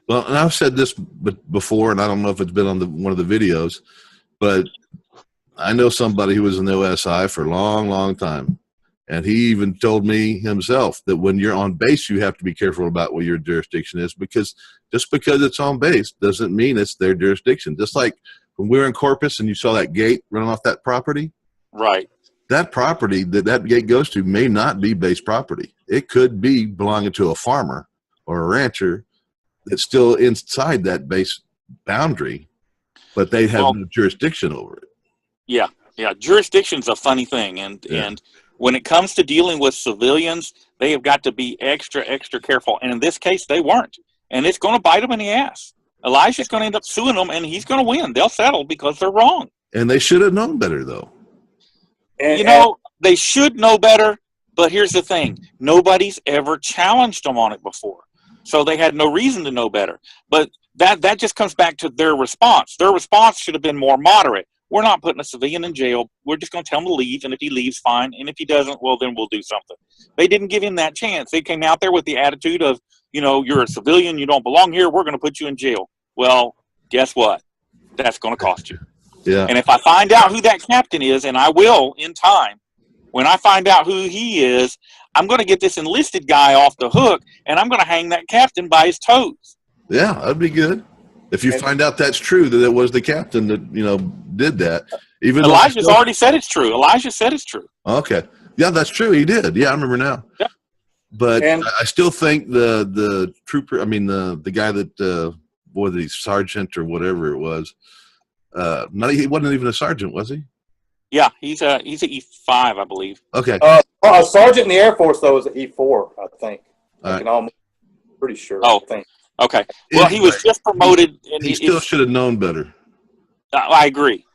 Well, and I've said this before, and I don't know if it's been on one of the videos, but I know somebody who was in the OSI for a long, long time. And he even told me himself that when you're on base, you have to be careful about what your jurisdiction is, because just because it's on base doesn't mean it's their jurisdiction. Just like when we were in Corpus and you saw that gate running off that property. Right. That property that gate goes to may not be base property. It could be belonging to a farmer or a rancher that's still inside that base boundary, but they have no jurisdiction over it. Yeah. Yeah. Jurisdiction's a funny thing. And when it comes to dealing with civilians, they have got to be extra, extra careful. And in this case, they weren't. And it's going to bite them in the ass. Elijah's going to end up suing them, and he's going to win. They'll settle because they're wrong. And they should have known better, though. They should know better, but here's the thing. Nobody's ever challenged them on it before. So they had no reason to know better. But that just comes back to their response. Their response should have been more moderate. We're not putting a civilian in jail. We're just going to tell him to leave, and if he leaves, fine. And if he doesn't, well, then we'll do something. They didn't give him that chance. They came out there with the attitude of, you're a civilian, you don't belong here, we're going to put you in jail. Well, guess what? That's going to cost you. Yeah. And if I find out who that captain is, and I will in time, when I find out who he is, I'm going to get this enlisted guy off the hook, and I'm going to hang that captain by his toes. Yeah, that'd be good. If you find out that's true, that it was the captain that, did that. Even Elijah's already said it's true. Elijah said it's true. Okay. Yeah, that's true. He did. Yeah, I remember now. Yeah. But I still think the trooper, the guy that, the sergeant or whatever it was, he wasn't even a sergeant, was he? Yeah, he's a E5, I believe. Okay. A sergeant in the Air Force, though, is an E4, I think. I'm pretty sure. Oh, I think. Okay. Well, he was just promoted. And he still should have known better. I agree.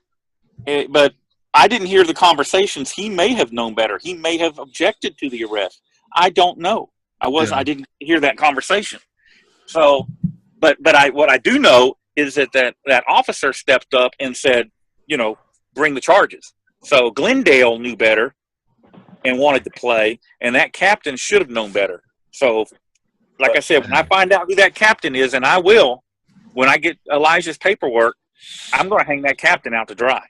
But I didn't hear the conversations. He may have known better. He may have objected to the arrest. I don't know. I didn't hear that conversation. So, but what I do know is that officer stepped up and said, bring the charges. So Glendale knew better and wanted to play, and that captain should have known better. So, like I said, when I find out who that captain is, and I will, when I get Elijah's paperwork, I'm going to hang that captain out to dry.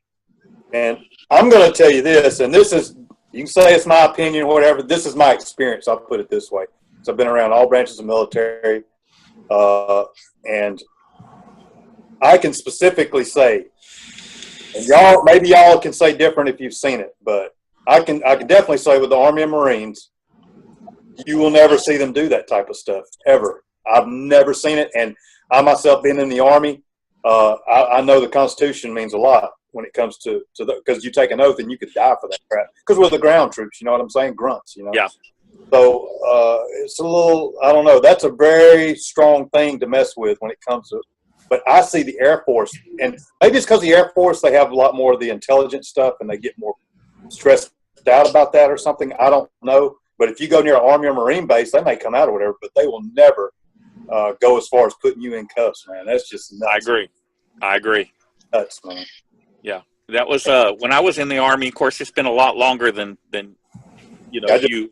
And I'm going to tell you this, and this is, you can say it's my opinion or whatever. This is my experience. I'll put it this way. So I've been around all branches of military, and I can specifically say, and maybe y'all can say different if you've seen it, but I can definitely say with the Army and Marines, you will never see them do that type of stuff ever. I've never seen it, and I myself being in the Army, I know the Constitution means a lot when it comes to because you take an oath and you could die for that crap. Because we're the ground troops, you know what I'm saying? Grunts, Yeah. So it's a little, I don't know. That's a very strong thing to mess with when it comes to. But I see the Air Force, and maybe it's because the Air Force, they have a lot more of the intelligence stuff, and they get more stressed out about that or something. I don't know. But if you go near an Army or Marine base, they may come out or whatever, but they will never go as far as putting you in cuffs, man. That's just nuts. I agree. Nuts, man. Yeah. That was when I was in the Army. Of course, it's been a lot longer than you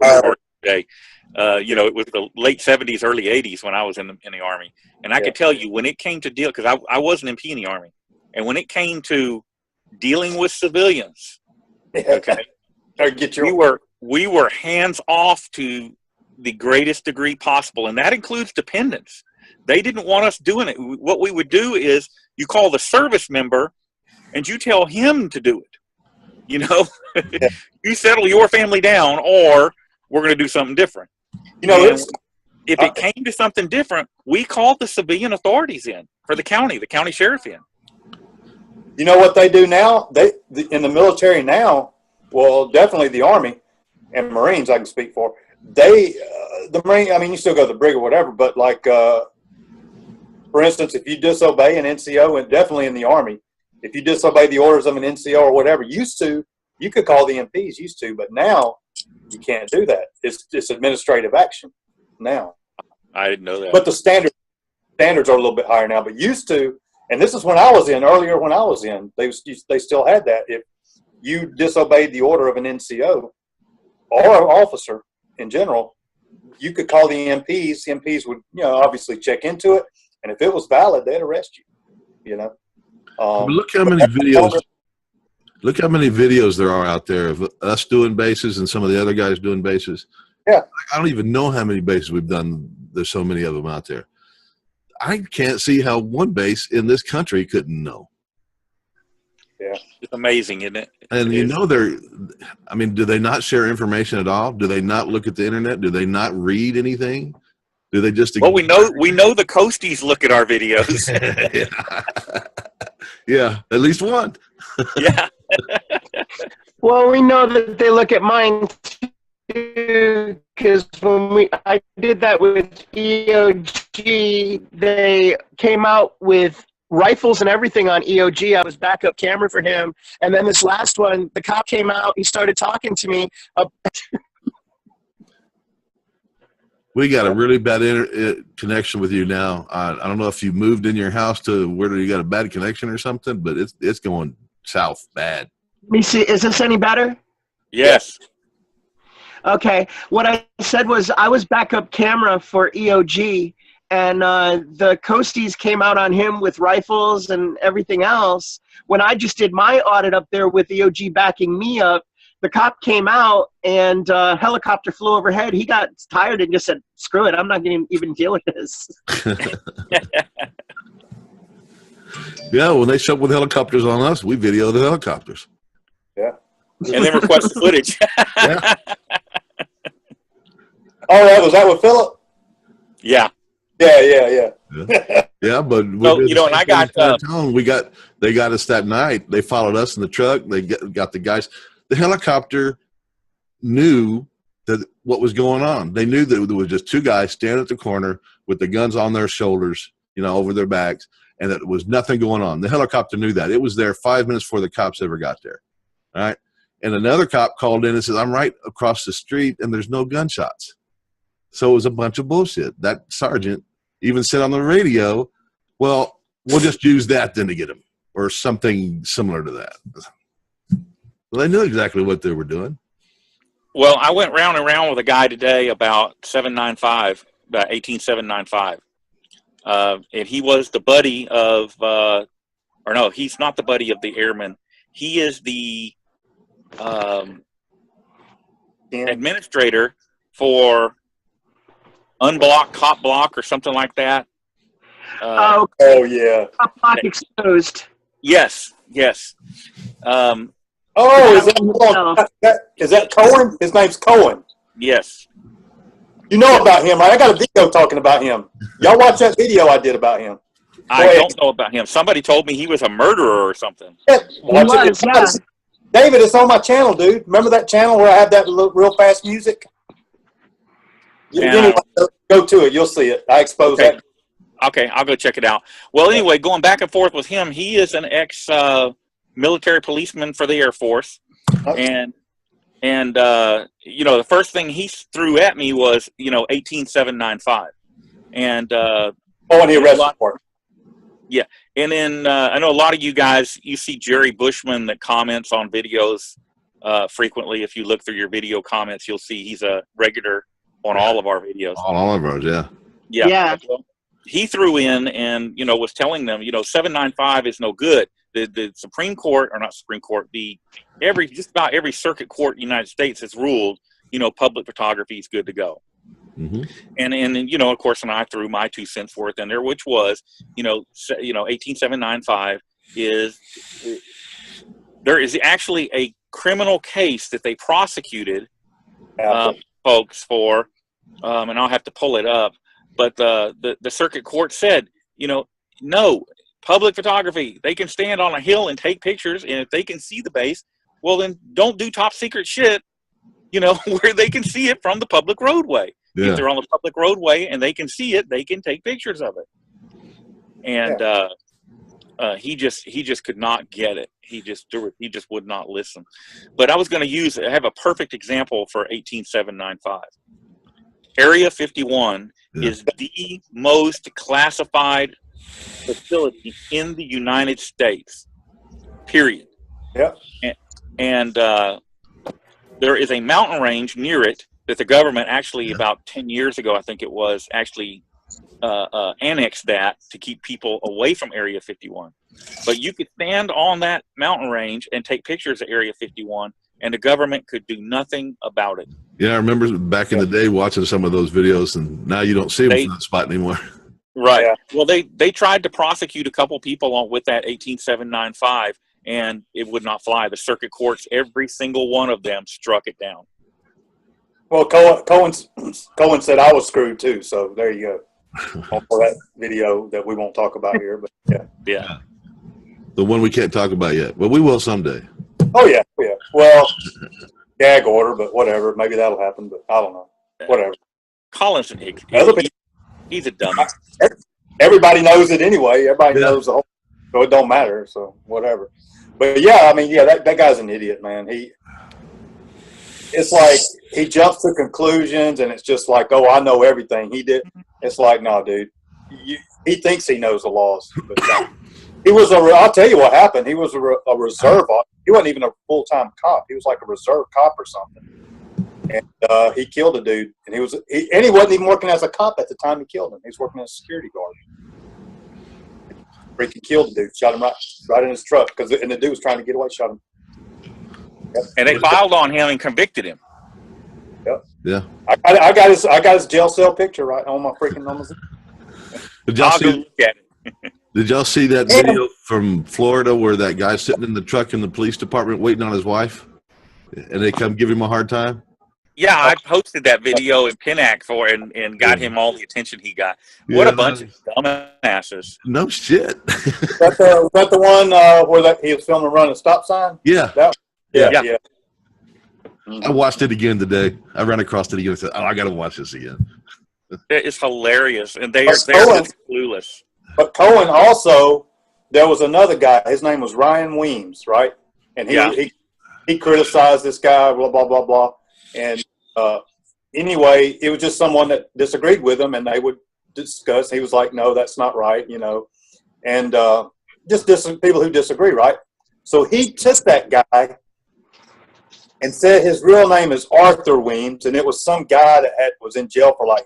or today. It was the late 70s, early 80s when I was in the Army. And I could tell you when it came to deal, because I was an MP in the Army, and when it came to dealing with civilians, okay, we were hands off to the greatest degree possible, and that includes dependents. They didn't want us doing it. What we would do is you call the service member, and you tell him to do it. You settle your family down, or we're going to do something different. If it came to something different, we called the civilian authorities in for the county sheriff in. You know what they do now? In the military now, well, definitely the Army and Marines I can speak for. The Marine, you still go to the brig or whatever, but like, for instance, if you disobey an NCO, and definitely in the Army, if you disobey the orders of an NCO or whatever, you could call the MPs, but now you can't do that. It's administrative action now. I didn't know that. But the standards are a little bit higher now. But used to, and this is when I was in, earlier when I was in, they still had that. If you disobeyed the order of an NCO or an officer in general, you could call the MPs. The MPs would, obviously check into it. And if it was valid, they'd arrest you. You know. But look how many videos. Look how many videos there are out there of us doing bases and some of the other guys doing bases. Yeah. I don't even know how many bases we've done. There's so many of them out there. I can't see how one base in this country couldn't know. Yeah. It's amazing, isn't it? And you know, I mean, do they not share information at all? Do they not look at the internet? Do they not read anything? Do they just? Well, we know the Coasties look at our videos. Yeah, at least one. Yeah. Well, we know that they look at mine too, because when I did that with EOG, they came out with rifles and everything on EOG. I was backup camera for him, and then this last one, the cop came out. He started talking to me. We got a really bad connection with you now. I don't know if you moved in your house to where you got a bad connection or something, but it's going south bad. Let me see. Is this any better? Yes. Okay. What I said was I was backup camera for EOG, and the Coasties came out on him with rifles and everything else. When I just did my audit up there with EOG backing me up, the cop came out and a helicopter flew overhead. He got tired and just said, screw it, I'm not going to even deal with this. Yeah, when they show up with helicopters on us, we video the helicopters. Yeah. And then request the footage. Yeah. Oh, was that with Philip? Yeah. Yeah. Yeah, but So, you know, and I got they got us that night. They followed us in the truck. They got the guys. The helicopter knew that what was going on. They knew that there was just two guys standing at the corner with the guns on their shoulders, you know, over their backs, and that there was nothing going on. The helicopter knew that. It was there 5 minutes before the cops ever got there. All right. And another cop called in and said, I'm right across the street and there's no gunshots. So it was a bunch of bullshit. That sergeant even said on the radio, well, we'll just use that then to get him, or something similar to that. Well, they knew exactly what they were doing. Well, I went round and round with a guy today about 18795. And he was the buddy of, or no, he's not the buddy of the airman. He is the administrator for Unblock, Cop Block, or something like that. Oh, yeah. Cop Block Exposed. Yes. Is that Cohen? His name's Cohen. Yes. You know about him, right? I got a video talking about him. Y'all watch that video I did about him. I don't know about him. Somebody told me he was a murderer or something. Yeah, David, it's on my channel, dude. Remember that channel where I have that real fast music? Anyway, go to it. You'll see it. I expose that. Okay, I'll go check it out. Well, anyway, going back and forth with him, he is an ex-military policeman for the Air Force. And you know, the first thing he threw at me was, you know, 18795. And the arrest report. Yeah. And then I know a lot of you guys, you see Jerry Bushman that comments on videos frequently. If you look through your video comments, you'll see he's a regular on all of our videos. All of ours, yeah. Yeah. Well, he threw in and, you know, was telling them, you know, 795 is no good. The Supreme Court, or not Supreme Court, just about every circuit court in the United States has ruled, you know, public photography is good to go. Mm-hmm. And you know, of course, and I threw my 2 cents worth in there, which was, you know, 18795 there is actually a criminal case that they prosecuted folks for, and I'll have to pull it up, but the circuit court said, you know, no, public photography, they can stand on a hill and take pictures, and if they can see the base, well, then don't do top secret shit, you know, where they can see it from the public roadway. Yeah. If they're on the public roadway and they can see it, they can take pictures of it. And he just could not get it. He just would not listen. But I was going to have a perfect example for 18795. Area 51 is the most classified facility in the United States. Period. Yeah. And there is a mountain range near it that the government actually about 10 years ago, I think it was, actually annexed that to keep people away from Area 51. But you could stand on that mountain range and take pictures of Area 51, and the government could do nothing about it. Yeah, I remember back in the day watching some of those videos, and now you don't see them from that spot anymore. Right. Yeah. Well, they tried to prosecute a couple people with that 18795, and it would not fly. The circuit courts, every single one of them, struck it down. Well, Cohen said I was screwed too, so there you go. For that video that we won't talk about here, but Yeah. The one we can't talk about yet. Well, we will someday. Oh yeah. Well, gag order, but whatever. Maybe that'll happen, but I don't know. Whatever. Collins, he's a dummy. Everybody knows it anyway. Everybody knows the whole, so it don't matter. So whatever. But yeah, I mean, that guy's an idiot, man. It's like he jumps to conclusions, and it's just like, oh, I know everything. He did. It's like, no, dude. He thinks he knows the laws. But I'll tell you what happened. He was a reserve. He wasn't even a full-time cop. He was like a reserve cop or something. And he killed a dude. And he wasn't even working as a cop at the time he killed him. He was working as a security guard. Freaking killed the dude. Shot him right in his truck. And the dude was trying to get away. Shot him. Yep. And they filed on him and convicted him. Yep. Yeah. I got his jail cell picture right on my freaking numbers. Did y'all I'll go look at it. Did y'all see that video from Florida where that guy's sitting in the truck in the police department waiting on his wife, and they come give him a hard time? Yeah, I posted that video in Pinac and got him all the attention he got. What a bunch of dumbasses. No shit. Was that the one where he was filming running a stop sign? Yeah. Yeah. I watched it again today. I ran across it again and said, oh, I got to watch this again. It's hilarious, and they're just clueless. But Cohen also, there was another guy. His name was Ryan Weems, right? And he criticized this guy, blah, blah, blah, blah. And anyway, it was just someone that disagreed with him, and they would discuss. He was like, no, that's not right, and just people who disagree, right? So he took that guy and said his real name is Arthur Weems, and it was some guy that was in jail for like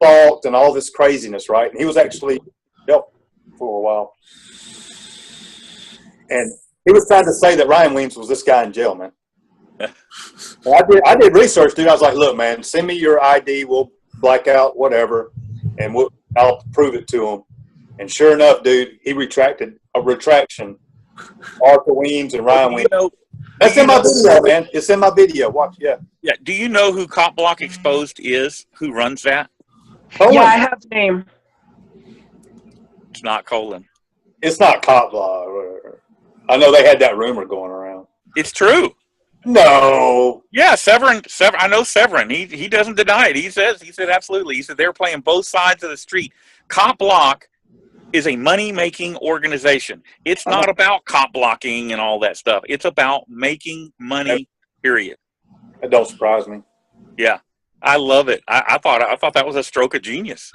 assault and all this craziness, right? And he was actually in jail for a while. And he was trying to say that Ryan Weems was this guy in jail, man. I did research, dude. I was like, look, man, send me your ID. We'll black out, whatever, and I'll prove it to him. And sure enough, dude, he retracted a retraction. Arthur Weems and Ryan Weems. That's in my video, man. It's in my video. Watch, yeah. Yeah. Do you know who Cop Block Exposed is? Who runs that? Colin. Yeah, I have the name. It's not Colin. It's not Cop Block. I know they had that rumor going around. It's true. No. Yeah, Severin. I know Severin. He doesn't deny it. He said absolutely. He said they're playing both sides of the street. Cop Block is a money-making organization. It's not about cop blocking and all that stuff. It's about making money, period. That don't surprise me. Yeah. I love it. I thought that was a stroke of genius.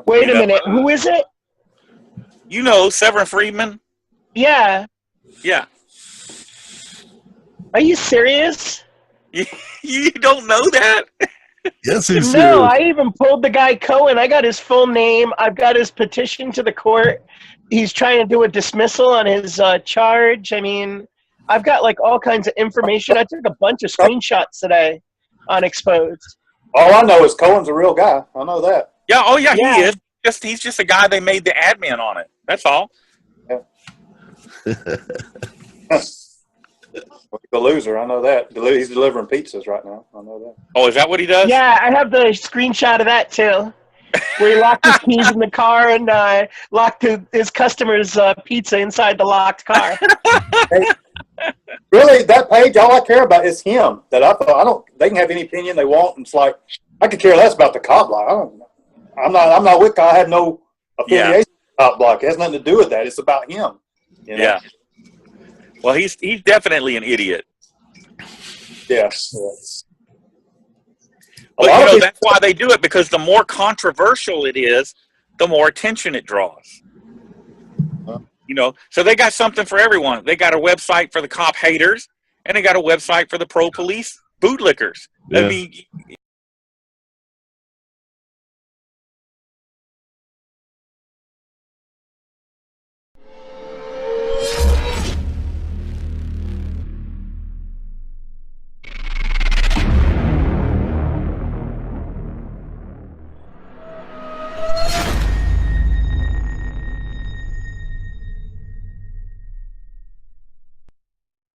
Wait a minute. Who is it? You know Severin Friedman? Yeah. Yeah. Are you serious? You don't know that? Yes, he's No, I even pulled the guy Cohen. I got his full name. I've got his petition to the court. He's trying to do a dismissal on his charge. I mean, I've got like all kinds of information. I took a bunch of screenshots today on Exposed. All I know is Cohen's a real guy. I know that. Yeah. Oh, yeah. He is. He's just a guy they made the admin on it. That's all. Yeah. The loser, I know that. He's delivering pizzas right now. I know that. Oh, is that what he does? Yeah, I have the screenshot of that too, where he locked his keys in the car and locked his customer's pizza inside the locked car. Hey, really, that page, all I care about is him. That I thought they can have any opinion they want. And it's like I could care less about the Cop Block. I'm not with. I have no affiliation with Cop Block. It has nothing to do with that. It's about him. Yeah. Well, he's definitely an idiot. Yeah. But that's why they do it, because the more controversial it is, the more attention it draws. So they got something for everyone. They got a website for the cop haters, and they got a website for the pro police bootlickers. Yeah. I mean,